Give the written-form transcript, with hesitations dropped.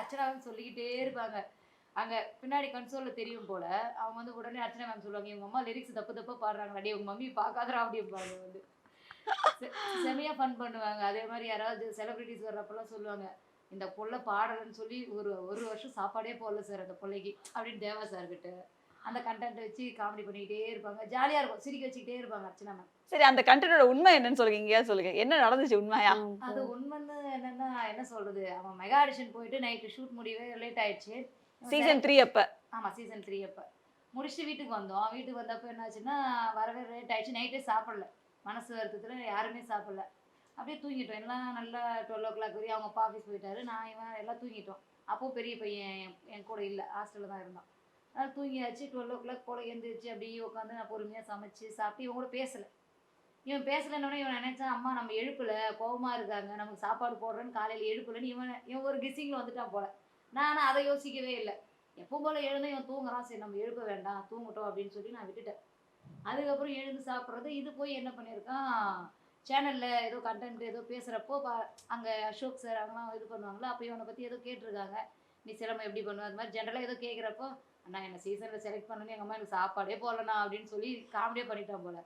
Archana ma'am சொல்லிக்கிட்டே இருப்பாங்க. அங்க பின்னாடி கன்சோல்ல தெரியும் போல. அவங்க வந்து உடனே அர்ச்சனா மேம் சொல்லுவாங்க, "இவங்க அம்மா லிரிக்ஸ் தப்பு தப்பா பாடுறாங்கடா. டேய் உங்க மம்மி பார்க்காதடா" அப்படிம்பாங்க வந்து. செ செமையா ஃபன் பண்ணுவாங்க. அதே மாரி யாராவது செலிபிரிட்டீஸ் வர்றப்பலாம் சொல்லுவாங்க, "இந்த புள்ள பாடலன்னு சொல்லி ஒரு 1 வருஷம் சாப்பாடே போடல சார் அந்த புள்ளைக்கு" அப்படின்னு தேவா சார் கிட்ட. அந்த கன்டென்ட் வச்சு காமெடி பண்ணிக்கிட்டே இருப்பாங்க. ஜாலியா இருக்கும். சிரிக்க வச்சுக்கிட்டே இருப்பாங்க அர்ச்சனா மேம். சரி அந்த கண்டென்ட்டோட உண்மை என்னன்னு சொல்லுங்க. எங்கேயாவது சொல்லுங்க. என்ன நடந்துச்சு உண்மையா? அது உண்மைன்னு என்னன்னா, என்ன சொல்றது? அவன் மெகா ஆடிஷன் போயிட்டு நைட்டு ஷூட் முடியவே லேட் ஆயிடுச்சு. சீசன் 3 அப்ப. ஆமா சீசன் 3 அப்ப. முடிச்சுட்டு வீட்டுக்கு வந்தோம். வீட்டுக்கு வந்தப்ப என்னாச்சுன்னா, வரவே லேட் ஆயிடுச்சு. நைட்டே சாப்பிடல. மனசு வருத்தத்துல யாருமே சாப்பிடல. அப்படியே தூங்கிட்டோம். எல்லாம் நல்லா 12:00 வரையும் அவங்க அப்பா ஆஃபீஸ் போயிட்டாரு. நான் இவன் எல்லாம் தூங்கிட்டோம். அப்போ பெரிய பையன் என் கூட இல்ல. ஹாஸ்டல்ல தான் இருந்தான். அதனால தூங்கியாச்சு. 12:00 போல எந்திரிச்சு அப்படியே உட்காந்து நான் பொறுமையா சமைச்சு சாப்பிட்டு இவன் கூட பேசல. இவன் பேசலன்னோனே இவன் நினைச்சான், அம்மா நம்ம எழுப்பல, கோவமா இருக்காங்க. நமக்கு சாப்பாடு போடுறேன்னு காலையில எழுப்பலன்னு இவன் ஒரு கெஸ்ஸிங்ல வந்துட்டான் போல. நான் ஆனா அத யோசிக்கவே இல்ல. எப்பவும் போல எழுந்து இவன் தூங்குறான். சரி நம்ம எழுப்ப வேண்டாம். தூங்கட்டும் அப்படின்னு சொல்லி நான் விட்டுட்டேன். அதுக்கப்புறம் எழுந்து சாப்பிடுறது, இது போய் என்ன பண்ணியிருக்கான், சேனல்ல ஏதோ கன்டென்ட் ஏதோ பேசுறப்போ அங்க அசோக் சார் அவங்கலாம் இது பண்ணுவாங்கல்ல, அப்ப இவன பத்தி ஏதோ கேட்டுருக்காங்க. நீ சிலம்பம் எப்படி பண்ணுவ? அது மாரி ஜெனரலா ஏதோ கேட்கிறப்போ, அண்ணா என்ன சீசன்ல செலக்ட் பண்ணணும் எங்க அம்மா எனக்கு சாப்பாடே போடலண்ணா அப்படின்னு சொல்லி காமெடியா பண்ணிட்டான் போல.